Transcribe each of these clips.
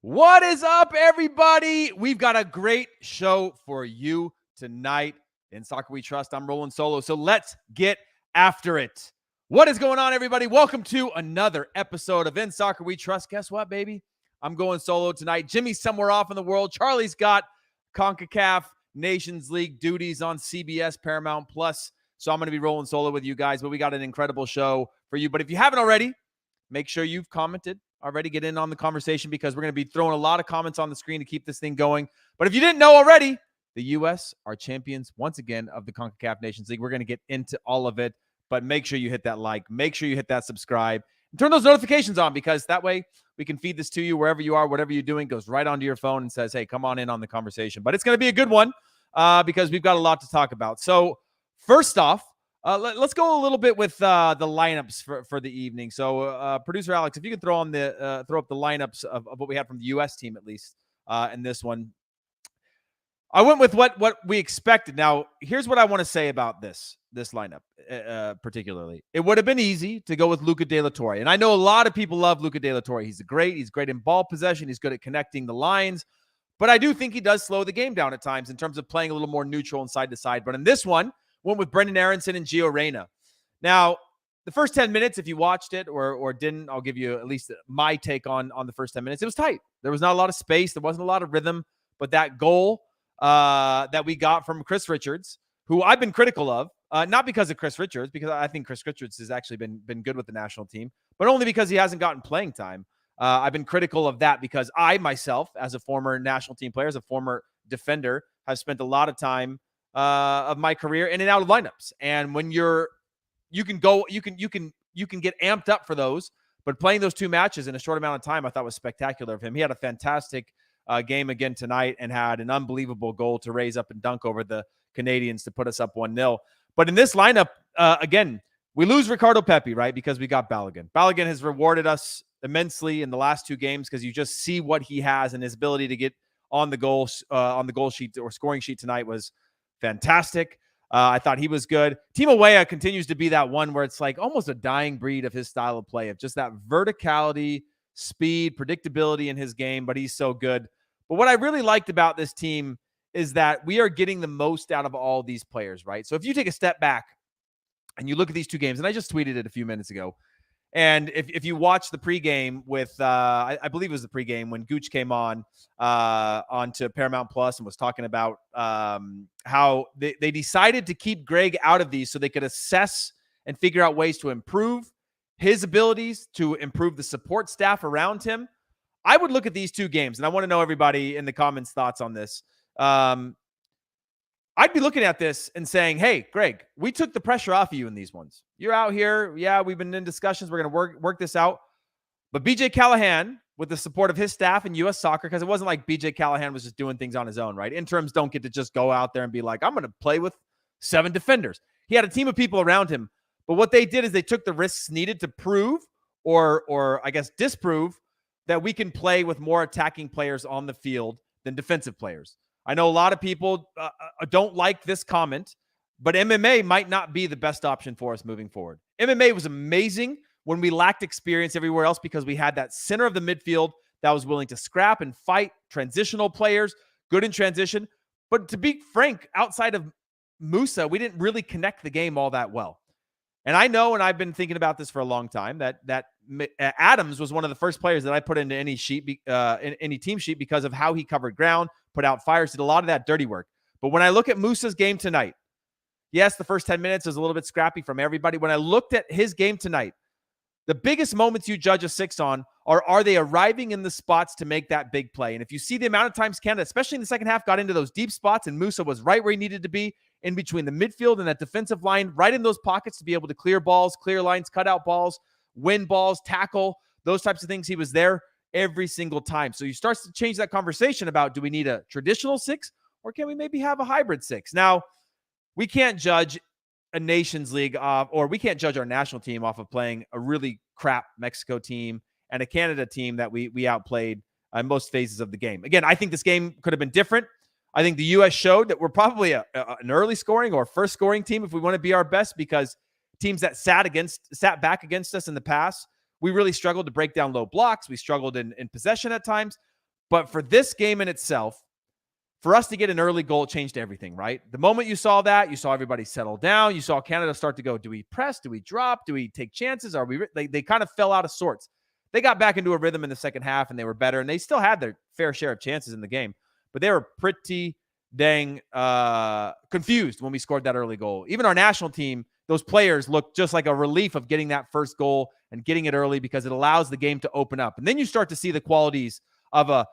What is up, everybody? We've got a great show for you tonight. In Soccer We Trust, I'm rolling solo, so let's get after it. What is going on, everybody? Welcome to another episode of In Soccer We Trust. Guess what, baby? I'm going solo tonight. Jimmy's somewhere off in the world. Charlie's got Concacaf Nations League duties on CBS Paramount Plus, so I'm going to be rolling solo with you guys, but we got an incredible show for you. But if you haven't already, make sure you've commented already. Get in on the conversation because we're going to be throwing a lot of comments on the screen to keep this thing going. But if you didn't know already, the U.S. are champions once again of the Concacaf Nations League. We're going to get into all of it, but make sure you hit that like, make sure you hit that subscribe, and turn those notifications on because that way we can feed this to you wherever you are, whatever you're doing, goes right onto your phone and says, hey, come on in on the conversation. But it's going to be a good one because we've got a lot to talk about. So first off, let's go a little bit with the lineups for the evening. So, producer Alex, if you could throw up the lineups of what we had from the U.S. team at least in this one. I went with what we expected. Now, here's what I want to say about this lineup particularly. It would have been easy to go with Luca De La Torre, and I know a lot of people love Luca De La Torre. He's great in ball possession. He's good at connecting the lines, but I do think he does slow the game down at times in terms of playing a little more neutral and side to side. But in this one, went with Brendan Aronson and Gio Reyna. Now, the first 10 minutes, if you watched it or didn't, I'll give you at least my take on the first 10 minutes. It was tight. There was not a lot of space. There wasn't a lot of rhythm. But that goal that we got from Chris Richards, who I've been critical of, not because of Chris Richards, because I think Chris Richards has actually been good with the national team, but only because he hasn't gotten playing time. I've been critical of that because I myself, as a former national team player, as a former defender, have spent a lot of time of my career in and out of lineups. And when you can get amped up for those, but playing those two matches in a short amount of time, I thought was spectacular of him. He had a fantastic game again tonight and had an unbelievable goal to raise up and dunk over the Canadians to put us up 1-0. But in this lineup, again, we lose Ricardo Pepi, right? Because we got Balogun. Balogun has rewarded us immensely in the last two games because you just see what he has, and his ability to get on the goal sheet or scoring sheet tonight was fantastic. I thought he was good. Timo Weah continues to be that one where it's like almost a dying breed of his style of play, of just that verticality, speed, predictability in his game, but he's so good. But what I really liked about this team is that we are getting the most out of all these players, right? So if you take a step back and you look at these two games, and I just tweeted it a few minutes ago, and if you watch the pregame with, I believe it was the pregame when Gooch came onto Paramount Plus and was talking about how they decided to keep Gregg out of these so they could assess and figure out ways to improve his abilities, to improve the support staff around him. I would look at these two games, and I want to know everybody in the comments thoughts on this. I'd be looking at this and saying, hey, Gregg, we took the pressure off of you in these ones. You're out here. Yeah, we've been in discussions. We're going to work this out. But BJ Callahan, with the support of his staff in U.S. Soccer, because it wasn't like BJ Callahan was just doing things on his own, right? Interims don't get to just go out there and be like, I'm going to play with 7 defenders. He had a team of people around him. But what they did is they took the risks needed to prove or I guess disprove that we can play with more attacking players on the field than defensive players. I know a lot of people don't like this comment, but MMA might not be the best option for us moving forward. MMA was amazing when we lacked experience everywhere else because we had that center of the midfield that was willing to scrap and fight, transitional players, good in transition. But to be frank, outside of Musa, we didn't really connect the game all that well. And I know, and I've been thinking about this for a long time, that Adams was one of the first players that I put into any sheet, any team sheet, because of how he covered ground, put out fires, did a lot of that dirty work. But when I look at Musa's game tonight, yes, the first 10 minutes was a little bit scrappy from everybody. When I looked at his game tonight, the biggest moments you judge a 6 on are they arriving in the spots to make that big play? And if you see the amount of times Canada, especially in the second half, got into those deep spots and Musa was right where he needed to be, in between the midfield and that defensive line, right in those pockets to be able to clear balls, clear lines, cut out balls, win balls, tackle, those types of things. He was there every single time. So you start to change that conversation about, do we need a traditional 6 or can we maybe have a hybrid 6? Now, we can't judge a Nations League or we can't judge our national team off of playing a really crap Mexico team and a Canada team that we outplayed in most phases of the game. Again, I think this game could have been different. I think the U.S. showed that we're probably an early scoring or first scoring team if we want to be our best, because teams that sat back against us in the past, we really struggled to break down low blocks. We struggled in possession at times. But for this game in itself, for us to get an early goal changed everything, right? The moment you saw that, you saw everybody settle down. You saw Canada start to go, do we press? Do we drop? Do we take chances? They kind of fell out of sorts. They got back into a rhythm in the second half, and they were better, and they still had their fair share of chances in the game. But they were pretty dang confused when we scored that early goal. Even our national team, those players looked just like a relief of getting that first goal and getting it early, because it allows the game to open up. And then you start to see the qualities of a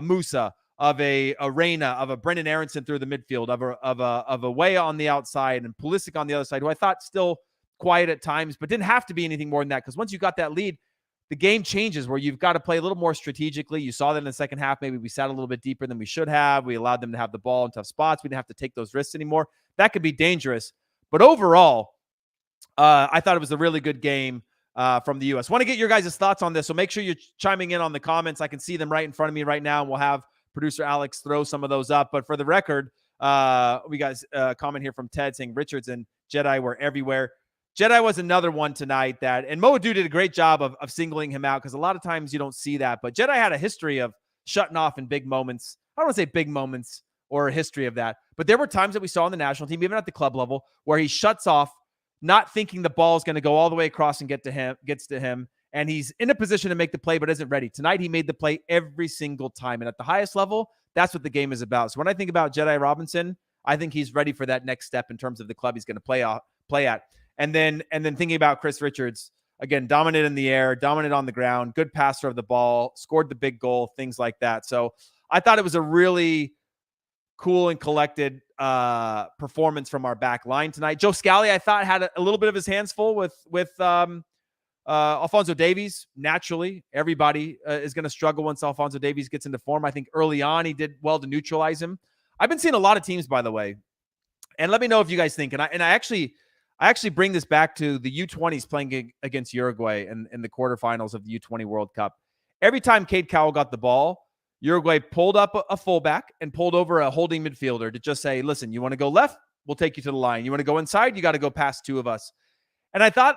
Musa, of a Reina, of a Brendan Aronson through the midfield, of a Weah on the outside, and Pulisic on the other side, who I thought still quiet at times, but didn't have to be anything more than that, because once you got that lead, the game changes where you've got to play a little more strategically. You saw that in the second half. Maybe we sat a little bit deeper than we should have. We allowed them to have the ball in tough spots. We didn't have to take those risks anymore. That could be dangerous. But overall, I thought it was a really good game from the U.S. Want to get your guys' thoughts on this, so make sure you're chiming in on the comments. I can see them right in front of me right now, and we'll have producer Alex throw some of those up. But for the record, we got a comment here from Ted saying Richards and Jedi were everywhere. Jedi was another one tonight and Moadu did a great job of singling him out, because a lot of times you don't see that. But Jedi had a history of shutting off in big moments. I don't want to say big moments or a history of that, but there were times that we saw on the national team, even at the club level, where he shuts off, not thinking the ball is going to go all the way across and gets to him, and he's in a position to make the play but isn't ready. Tonight, he made the play every single time, and at the highest level, that's what the game is about. So when I think about Jedi Robinson, I think he's ready for that next step in terms of the club he's going to play at. And then thinking about Chris Richards, again, dominant in the air, dominant on the ground, good passer of the ball, scored the big goal, things like that. So I thought it was a really cool and collected performance from our back line tonight. Joe Scally, I thought, had a little bit of his hands full with Alphonso Davies. Naturally, everybody is going to struggle once Alphonso Davies gets into form. I think early on he did well to neutralize him. I've been seeing a lot of teams, by the way, and let me know if you guys think. And I actually bring this back to the U20s playing against Uruguay in the quarterfinals of the U20 World Cup. Every time Cade Cowell got the ball, Uruguay pulled up a fullback and pulled over a holding midfielder to just say, listen, you want to go left? We'll take you to the line. You want to go inside? You got to go past two of us. And I thought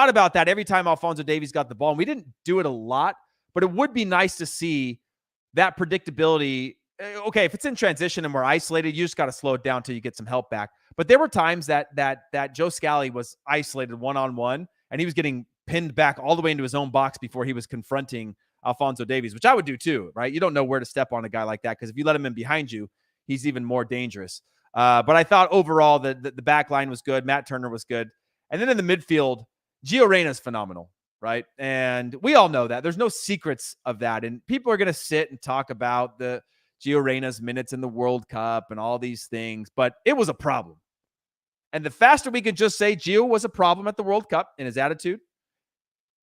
about that every time Alphonso Davies got the ball. And we didn't do it a lot, but it would be nice to see that predictability. Okay, if it's in transition and we're isolated, you just got to slow it down till you get some help back. But there were times that Joe Scally was isolated one-on-one, and he was getting pinned back all the way into his own box before he was confronting Alphonso Davies, which I would do too, right? You don't know where to step on a guy like that, because if you let him in behind you, he's even more dangerous. But I thought overall the back line was good. Matt Turner was good. And then in the midfield, Gio Reyna's phenomenal, right? And we all know that. There's no secrets of that. And people are going to sit and talk about the Gio Reyna's minutes in the World Cup and all these things, but it was a problem. And the faster we can just say Gio was a problem at the World Cup in his attitude,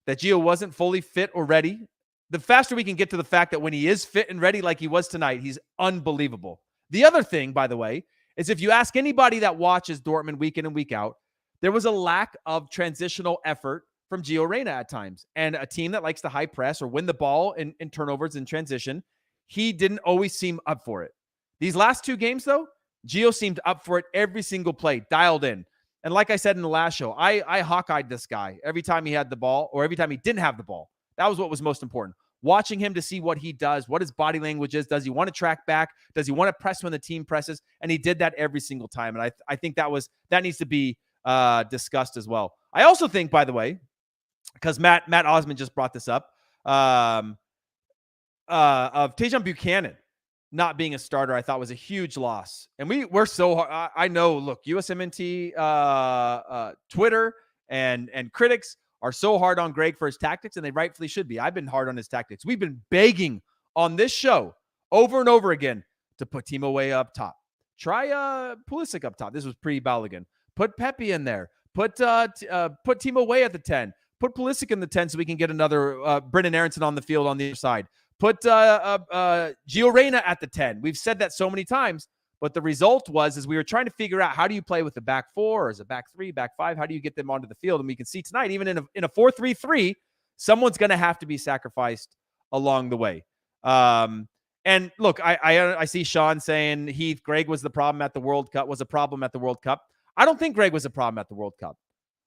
that Gio wasn't fully fit or ready, the faster we can get to the fact that when he is fit and ready like he was tonight, he's unbelievable. The other thing, by the way, is if you ask anybody that watches Dortmund week in and week out, there was a lack of transitional effort from Gio Reyna at times. And a team that likes to high press or win the ball in turnovers in transition, he didn't always seem up for it. These last two games, though, Gio seemed up for it every single play, dialed in. And like I said in the last show, I hawk-eyed this guy every time he had the ball or every time he didn't have the ball. That was what was most important. Watching him to see what he does, what his body language is. Does he want to track back? Does he want to press when the team presses? And he did that every single time. And I think that needs to be discussed as well. I also think, by the way, because Matt Osmond just brought this up, of Tajon Buchanan not being a starter, I thought was a huge loss. And we're so hard. I know, look, USMNT Twitter and critics are so hard on Gregg for his tactics, and they rightfully should be. I've been hard on his tactics. We've been begging on this show over and over again to put Timo Weah up top. Try Pulisic up top. This was pre-Balogun. Put Pepi in there. Put Timo Weah at the 10. Put Pulisic in the 10 so we can get another Brendan Aronson on the field on the other side. Put Gio Reyna at the 10. We've said that so many times, but the result was we were trying to figure out, how do you play with the back four, or is it back three, back five? How do you get them onto the field? And we can see tonight, even in a 4-3-3, someone's going to have to be sacrificed along the way. And look, I see Sean saying Gregg was a problem at the World Cup. I don't think Gregg was a problem at the World Cup.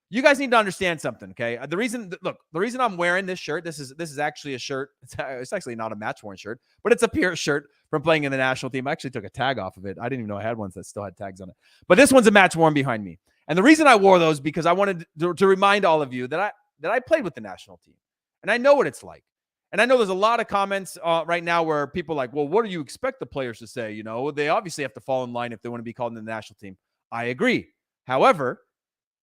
You guys need to understand something, okay? The reason I'm wearing this shirt, this is actually a shirt. It's actually not a match-worn shirt, but it's a Pierce shirt from playing in the national team. I actually took a tag off of it. I didn't even know I had ones that still had tags on it. But this one's a match-worn behind me. And the reason I wore those because I wanted to remind all of you that I played with the national team. And I know what it's like. And I know there's a lot of comments right now where people are like, well, what do you expect the players to say? You know, they obviously have to fall in line if they want to be called in the national team. I agree. However,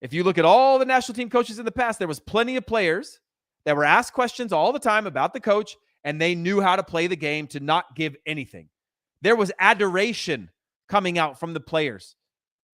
if you look at all the national team coaches in the past, there was plenty of players that were asked questions all the time about the coach, and they knew how to play the game to not give anything. There was adoration coming out from the players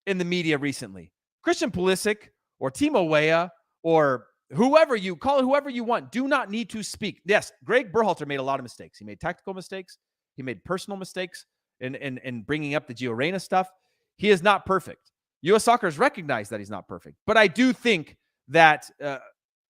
in the media recently. Christian Pulisic or Timo Weah or whoever you call it, whoever you want, do not need to speak. Yes, Gregg Berhalter made a lot of mistakes. He made tactical mistakes. He made personal mistakes in bringing up the Gio Reyna stuff. He is not perfect. U.S. Soccer has recognized that he's not perfect. But I do think that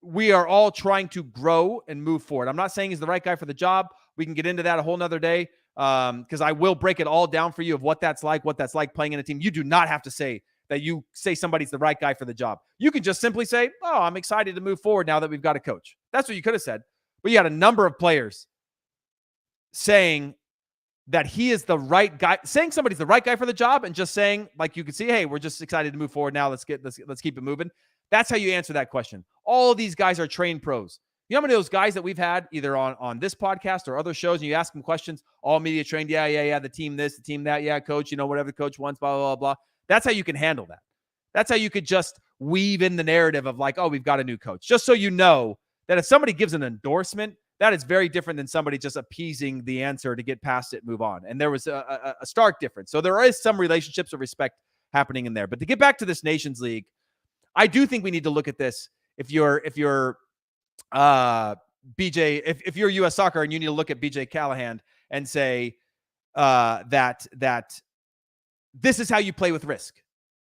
we are all trying to grow and move forward. I'm not saying he's the right guy for the job. We can get into that a whole nother day because I will break it all down for you of what that's like playing in a team. You do not have to say that you say somebody's the right guy for the job. You can just simply say, oh, I'm excited to move forward now that we've got a coach. That's what you could have said. But you had a number of players saying that he is the right guy, saying somebody's the right guy for the job and just saying, like you can see, hey, we're just excited to move forward now. Let's keep it moving. That's how you answer that question. All of these guys are trained pros. You know how many of those guys that we've had either on this podcast or other shows, and you ask them questions, all media trained, yeah, the team this, the team that, yeah, coach, you know, whatever the coach wants, blah, blah, blah, blah. That's how you can handle that. That's how you could just weave in the narrative of like, oh, we've got a new coach. Just so you know that if somebody gives an endorsement, that is very different than somebody just appeasing the answer to get past it and move on. And there was a stark difference. So there is some relationships of respect happening in there. But to get back to this Nations League, I do think we need to look at this. If you're BJ, if you're U.S. Soccer and you need to look at BJ Callahan and say that this is how you play with risk.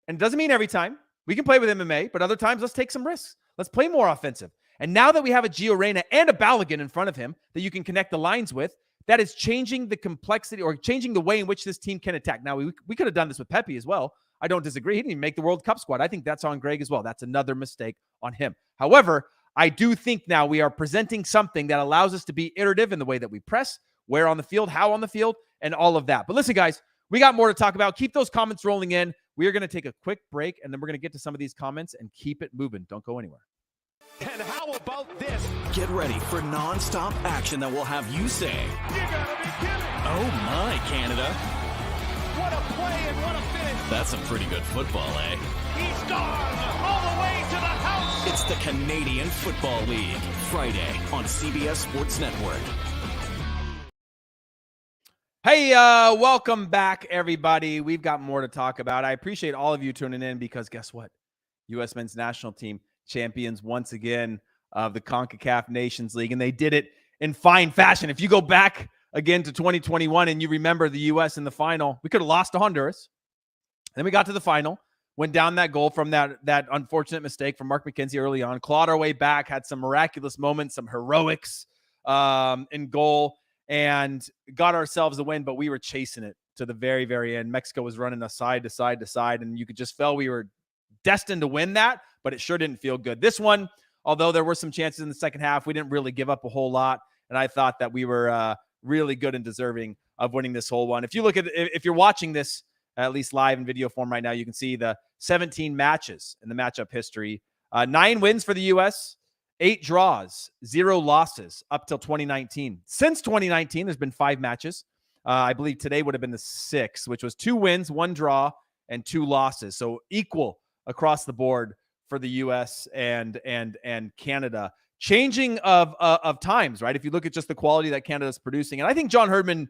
And it doesn't mean every time. We can play with MMA, but other times let's take some risks. Let's play more offensive. And now that we have a Gio Reyna and a Balogun in front of him that you can connect the lines with, that is changing the complexity or changing the way in which this team can attack. Now, we could have done this with Pepi as well. I don't disagree. He didn't even make the World Cup squad. I think that's on Gregg as well. That's another mistake on him. However, I do think now we are presenting something that allows us to be iterative in the way that we press, where on the field, how on the field, and all of that. But listen, guys, we got more to talk about. Keep those comments rolling in. We are going to take a quick break, and then we're going to get to some of these comments and keep it moving. Don't go anywhere. And how about this? Get ready for non-stop action that will have you say, You gotta be kidding! oh my, Canada. What a play and what a finish! That's some pretty good football, eh? He's gone all the way to the house! It's the Canadian Football League, Friday on CBS Sports Network. Hey, welcome back, everybody. We've got more to talk about. I appreciate all of you tuning in because guess what? U.S. men's national team champions once again of the Concacaf Nations League, and they did it in fine fashion. If you go back again to 2021 and you remember the U.S. in the final, we could have lost to Honduras. Then we got to the final, went down that goal from that unfortunate mistake from Mark McKenzie early on, clawed our way back, had some miraculous moments, some heroics in goal, and got ourselves the win, but we were chasing it to the very, very end. Mexico was running us side to side to side, and you could just feel we were destined to win that, but it sure didn't feel good. This one, although there were some chances in the second half, we didn't really give up a whole lot, and I thought that we were really good and deserving of winning this whole one. If you look at, if you're watching this at least live in video form right now, you can see the 17 matches in the matchup history. 9 wins for the U.S., 8 draws, 0 losses up till 2019. Since 2019, there's been 5 matches. I believe today would have been the 6th, which was 2 wins, 1 draw, and 2 losses. So equal across the board for the U.S. and Canada. Changing of times, right? If you look at just the quality that Canada's producing. And I think John Herdman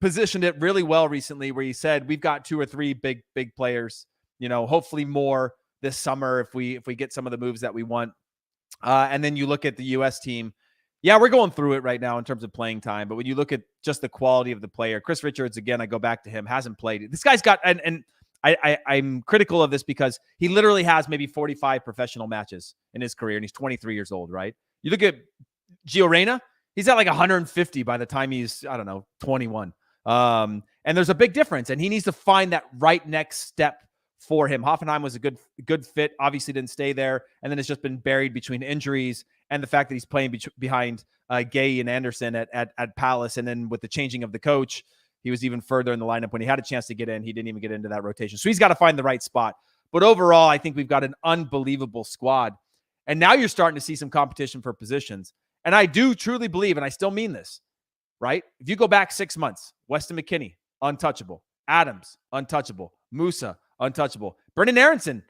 positioned it really well recently where he said, we've got 2 or 3 big players, you know, hopefully more this summer if we get some of the moves that we want. And then you look at the U.S. team. Yeah, we're going through it right now in terms of playing time. But when you look at just the quality of the player, Chris Richards, again, I go back to him, hasn't played. This guy's got, and I'm critical of this because he literally has maybe 45 professional matches in his career, and he's 23 years old, right? You look at Gio Reyna, he's at like 150 by the time he's, 21. And there's a big difference, and he needs to find that right next step for him. Hoffenheim was a good fit, obviously didn't stay there, and then it's just been buried between injuries and the fact that he's playing behind Gay and Anderson at Palace, and then with the changing of the coach, he was even further in the lineup. When he had a chance to get in, he didn't even get into that rotation. So he's got to find the right spot. But overall, I think we've got an unbelievable squad. And now you're starting to see some competition for positions. And I do truly believe, and I still mean this, right? If you go back 6 months, Weston McKennie, untouchable. Adams, untouchable. Musa, untouchable. Brendan Aronson,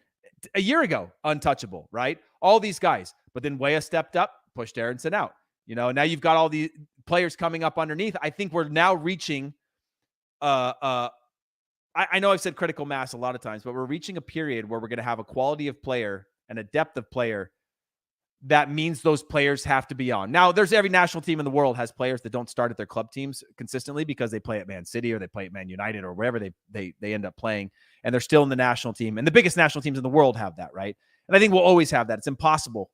a year ago, untouchable, right? All these guys. But then Weah stepped up, pushed Aronson out. Now you've got all the players coming up underneath. I think we're now reaching I know I've said critical mass a lot of times, but we're reaching a period where we're going to have a quality of player and a depth of player that means those players have to be on. Now, there's every national team in the world has players that don't start at their club teams consistently because they play at Man City or they play at Man United or wherever they end up playing, and they're still in the national team. And the biggest national teams in the world have that, right? And I think we'll always have that. It's impossible.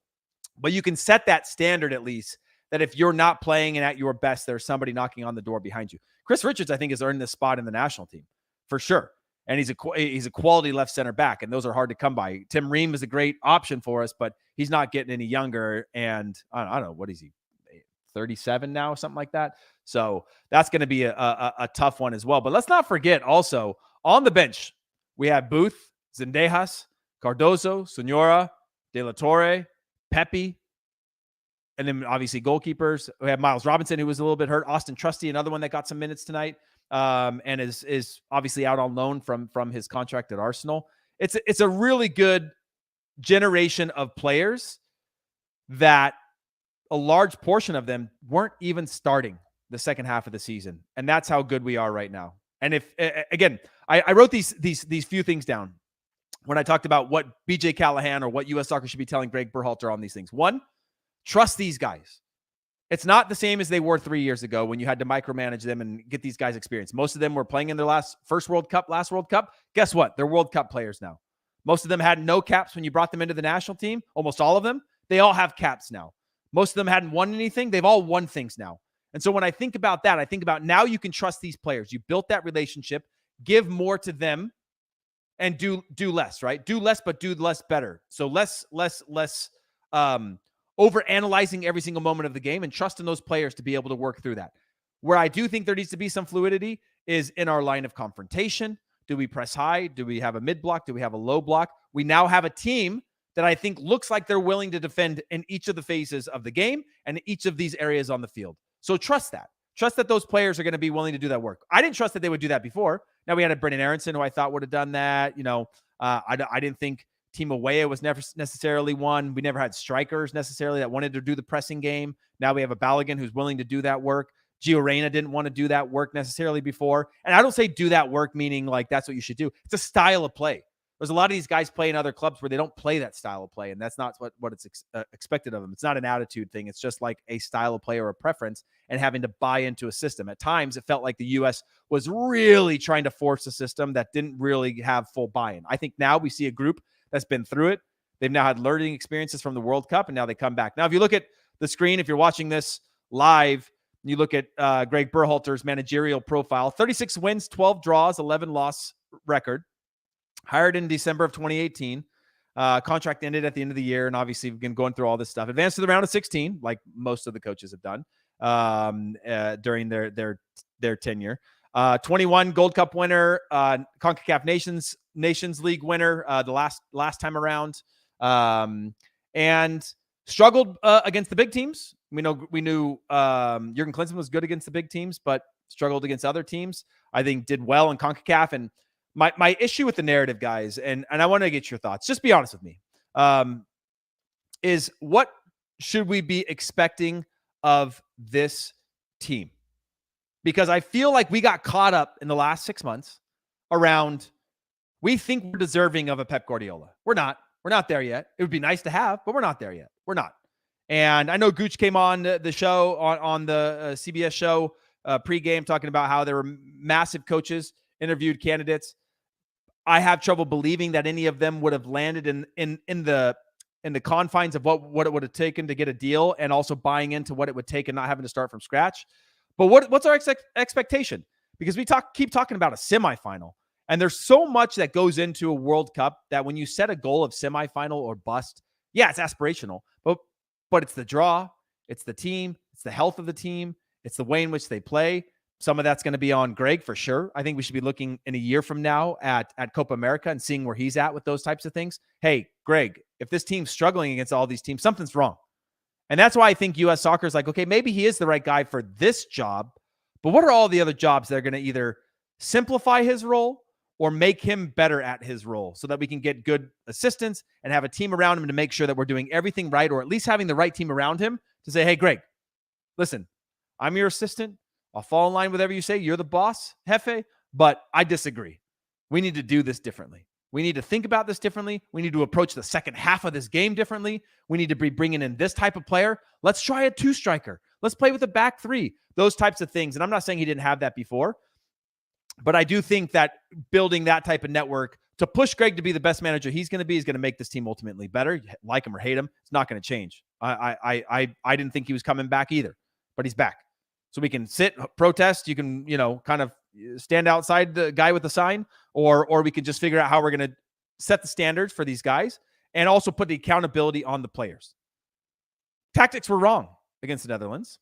But you can set that standard at least that if you're not playing and at your best, there's somebody knocking on the door behind you. Chris Richards, I think, has earned this spot in the national team for sure. And he's a quality left center back, and those are hard to come by. Tim Ream is a great option for us, but he's not getting any younger. And I don't know, what is he, 37 now, something like that? So that's going to be a tough one as well. But let's not forget also, on the bench, we have Booth, Zendejas, Cardozo, Sonora, De La Torre, Pepi, and then obviously goalkeepers. We have Miles Robinson, who was a little bit hurt. Austin Trusty, another one that got some minutes tonight, and is obviously out on loan from his contract at Arsenal. It's a really good generation of players that a large portion of them weren't even starting the second half of the season, and that's how good we are right now. And if again, I wrote these few things down when I talked about what BJ Callahan or what U.S. Soccer should be telling Gregg Berhalter on these things. One, trust these guys. It's not the same as they were 3 years ago when you had to micromanage them and get these guys experience. Most of them were playing in their first World Cup, last World Cup. Guess what? They're World Cup players now. Most of them had no caps when you brought them into the national team. Almost all of them. They all have caps now. Most of them hadn't won anything. They've all won things now. And so when I think about that, I think about now you can trust these players. You built that relationship. Give more to them and do less, right? Do less, but do less better. So less over analyzing every single moment of the game and trusting those players to be able to work through that. Where I do think there needs to be some fluidity is in our line of confrontation. Do we press high? Do we have a mid block? Do we have a low block? We now have a team that I think looks like they're willing to defend in each of the phases of the game and each of these areas on the field. So trust that. Trust that those players are going to be willing to do that work. I didn't trust that they would do that before. Now we had a Brendan Aronson who I thought would have done that. I didn't think Timo Weah was never necessarily one. We never had strikers necessarily that wanted to do the pressing game. Now we have a Balogun who's willing to do that work. Gio Reyna didn't want to do that work necessarily before. And I don't say do that work meaning like that's what you should do. It's a style of play. There's a lot of these guys play in other clubs where they don't play that style of play, and that's not what it's expected of them. It's not an attitude thing. It's just like a style of play or a preference and having to buy into a system. At times, it felt like the U.S. was really trying to force a system that didn't really have full buy-in. I think now we see a group that's been through it. They've now had learning experiences from the World Cup, and now they come back. Now, if you look at the screen, if you're watching this live, you look at Gregg Berhalter's managerial profile, 36 wins, 12 draws, 11 loss record. Hired in December of 2018. Contract ended at the end of the year, and obviously we've been going through all this stuff. Advanced to the round of 16, like most of the coaches have done during their tenure. 21 Gold Cup winner, Concacaf Nations League winner the last time around, and struggled against the big teams. We knew Jurgen Klinsmann was good against the big teams, but struggled against other teams. I think did well in CONCACAF. And my issue with the narrative, guys, and I want to get your thoughts. Just be honest with me. Is what should we be expecting of this team? Because I feel like we got caught up in the last 6 months around, we think we're deserving of a Pep Guardiola. We're not. We're not there yet. It would be nice to have, but we're not there yet. We're not. And I know Gooch came on the show, on the CBS show pregame, talking about how there were massive coaches, interviewed candidates. I have trouble believing that any of them would have landed in the confines of what it would have taken to get a deal, and also buying into what it would take and not having to start from scratch. But what's our expectation? Because we keep talking about a semifinal, And there's so much that goes into a World Cup that when you set a goal of semifinal or bust, yeah, it's aspirational, but it's the draw, it's the team, it's the health of the team, it's the way in which they play. Some of that's going to be on Gregg for sure. I think we should be looking in a year from now at Copa America and seeing where he's at with those types of things. Hey, Gregg, if this team's struggling against all these teams, something's wrong. And that's why I think U.S. soccer is like, okay, maybe he is the right guy for this job, but what are all the other jobs that are going to either simplify his role or make him better at his role so that we can get good assistance and have a team around him to make sure that we're doing everything right, or at least having the right team around him to say, hey, Gregg, listen, I'm your assistant. I'll fall in line with whatever you say. You're the boss, Jefe, but I disagree. We need to do this differently. We need to think about this differently. We need to approach the second half of this game differently. We need to be bringing in this type of player. Let's try a 2-striker. Let's play with a back 3. Those types of things. And I'm not saying he didn't have that before, but I do think that building that type of network to push Gregg to be the best manager he's going to be is going to make this team ultimately better. Like him or hate him, it's not going to change. I didn't think he was coming back either, but he's back. So we can sit, protest. You can, kind of stand outside the guy with the sign, or we can just figure out how we're going to set the standards for these guys and also put the accountability on the players. Tactics were wrong against the Netherlands,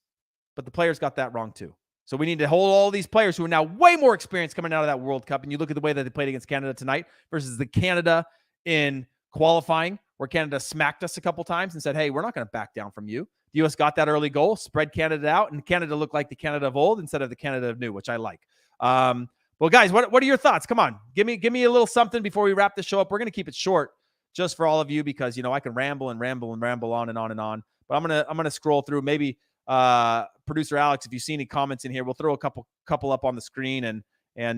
but the players got that wrong too. So we need to hold all these players who are now way more experienced coming out of that World Cup. And you look at the way that they played against Canada tonight versus the Canada in qualifying, where Canada smacked us a couple times and said, hey, we're not going to back down from you. The U.S. got that early goal, spread Canada out, and Canada looked like the Canada of old instead of the Canada of new, which I like. Well, guys, what are your thoughts? Come on, give me a little something before we wrap the show up. We're going to keep it short just for all of you because, I can ramble and ramble and ramble on and on and on. But I'm gonna scroll through. Maybe producer Alex, if you see any comments in here, we'll throw a couple up on the screen and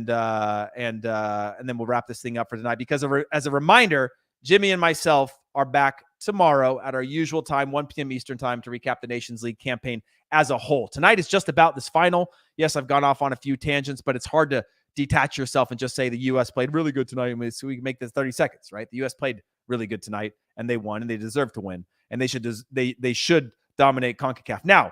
then we'll wrap this thing up for tonight. Because as a reminder, Jimmy and myself are back tomorrow at our usual time, 1 p.m. Eastern time, to recap the Nations League campaign as a whole. Tonight is just about this final. Yes, I've gone off on a few tangents, but it's hard to detach yourself and just say the U.S. played really good tonight, so we can make this 30 seconds, right? The U.S. played really good tonight, and they won, and they deserve to win, and they should dominate CONCACAF. Now,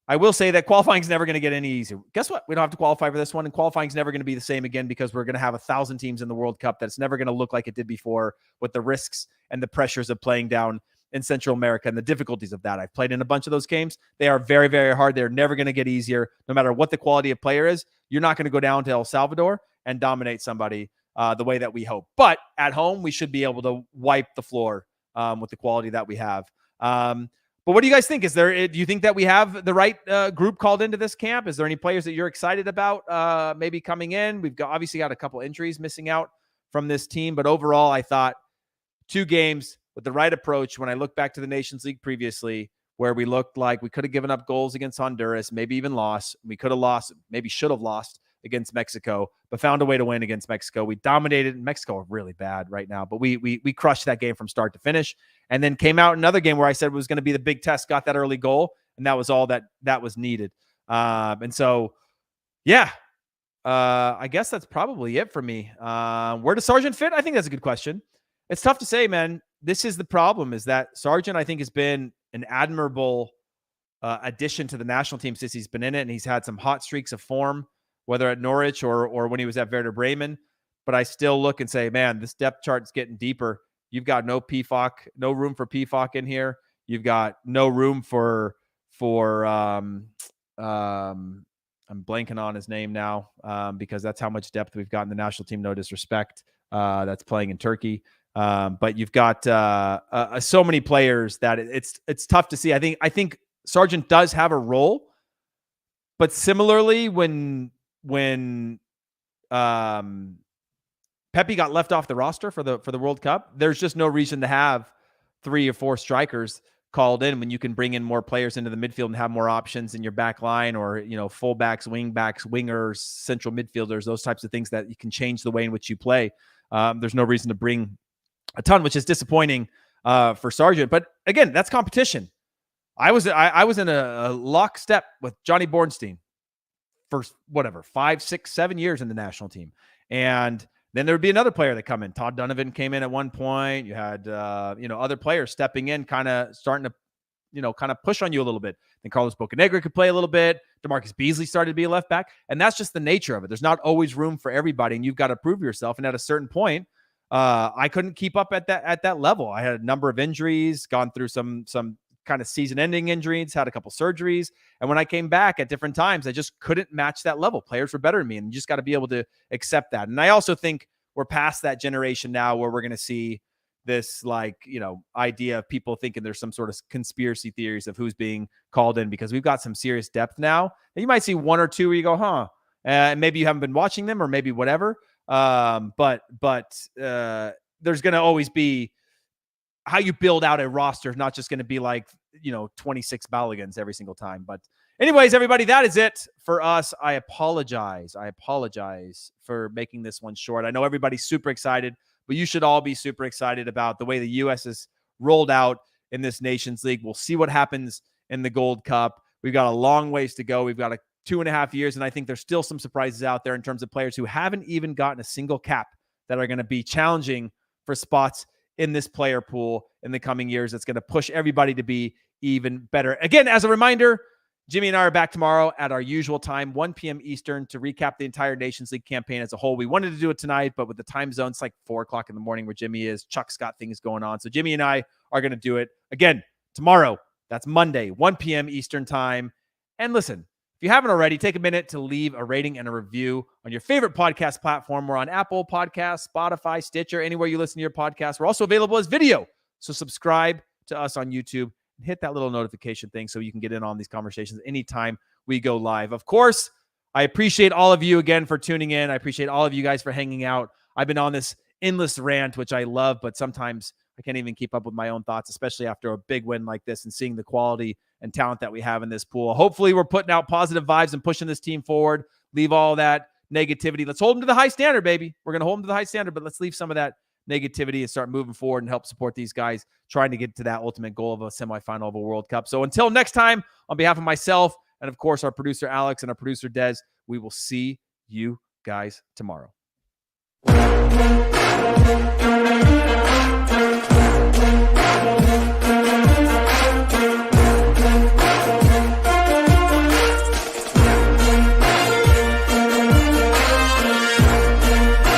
I will say that qualifying is never going to get any easier. Guess what? We don't have to qualify for this one, and qualifying is never going to be the same again because we're going to have 1,000 teams in the World Cup. That's never going to look like it did before with the risks and the pressures of playing down in Central America and the difficulties of that. I've played in a bunch of those games. They are very, very hard. They're never going to get easier. No matter what the quality of player is, you're not going to go down to El Salvador and dominate somebody the way that we hope. But at home, we should be able to wipe the floor with the quality that we have. But what do you guys think? Do you think that we have the right group called into this camp? Is there any players that you're excited about maybe coming in? We've obviously got a couple injuries missing out from this team, but overall, I thought 2 games with the right approach. When I look back to the Nations League previously, where we looked like we could have given up goals against Honduras, maybe even lost. We could have lost, maybe should have lost against Mexico, but found a way to win against Mexico. We dominated. Mexico are really bad right now, but we crushed that game from start to finish. And then came out another game where I said it was going to be the big test, got that early goal, and that was all that was needed. And so, yeah, I guess that's probably it for me. Where does Sargent fit? I think that's a good question. It's tough to say, man. This is the problem, is that Sargent, I think, has been an admirable addition to the national team since he's been in it, and he's had some hot streaks of form, whether at Norwich or when he was at Werder Bremen. But I still look and say, man, this depth chart's getting deeper. You've got no room for PFOC in here. You've got no room for I'm blanking on his name now because that's how much depth we've got in the national team. No disrespect. That's playing in Turkey. But you've got so many players that it's tough to see. I think Sargent does have a role, but similarly, when Pepi got left off the roster for the World Cup, there's just no reason to have 3 or 4 strikers called in when you can bring in more players into the midfield and have more options in your back line, or fullbacks, wingbacks, wingers, central midfielders, those types of things that you can change the way in which you play. There's no reason to bring a ton, which is disappointing for Sargent. But again, that's competition. I was in a lockstep with Johnny Bornstein for 5, 6, 7 years in the national team, and then there would be another player that come in. Todd Donovan came in at one point. You had other players stepping in, kind of starting to kind of push on you a little bit. Then Carlos Bocanegra could play a little bit. DeMarcus Beasley started to be a left back. And that's just the nature of it. There's not always room for everybody, and you've got to prove yourself. And at a certain point, I couldn't keep up at that level. I had a number of injuries, gone through some kind of season-ending injuries, had a couple surgeries. And when I came back at different times, I just couldn't match that level. Players were better than me, and you just got to be able to accept that. And I also think we're past that generation now where we're going to see this idea of people thinking there's some sort of conspiracy theories of who's being called in, because we've got some serious depth now. And you might see one or two where you go, and maybe you haven't been watching them or maybe whatever. But there's going to always be how you build out a roster, not just going to be 26 balogans every single time. But anyways, everybody, that is it for us. I apologize for making this one short. I know everybody's super excited, but you should all be super excited about the way the U.S. is rolled out in this Nations League. We'll see what happens in the Gold Cup. We've got a long ways to go. We've got 2.5 years, and I think there's still some surprises out there in terms of players who haven't even gotten a single cap that are going to be challenging for spots in this player pool in the coming years. That's going to push everybody to be even better. Again, as a reminder, Jimmy and I are back tomorrow at our usual time, 1 p.m. Eastern, to recap the entire Nations League campaign as a whole. We wanted to do it tonight, but with the time zone, it's 4 o'clock in the morning where Jimmy is. Chuck's got things going on. So Jimmy and I are going to do it again tomorrow. That's Monday, 1 p.m. Eastern time. And listen, if you haven't already, take a minute to leave a rating and a review on your favorite podcast platform. We're on Apple Podcasts, Spotify, Stitcher, anywhere you listen to your podcast. We're also available as video. So subscribe to us on YouTube and hit that little notification thing so you can get in on these conversations anytime we go live. Of course, I appreciate all of you again for tuning in. I appreciate all of you guys for hanging out. I've been on this endless rant, which I love, but sometimes I can't even keep up with my own thoughts, especially after a big win like this and seeing the quality and talent that we have in this pool. Hopefully we're putting out positive vibes and pushing this team forward. Leave all that negativity. Let's hold them to the high standard, baby. We're going to hold them to the high standard, but let's leave some of that negativity and start moving forward and help support these guys trying to get to that ultimate goal of a semifinal of a World Cup. So until next time, on behalf of myself and of course our producer Alex and our producer Des, we will see you guys tomorrow.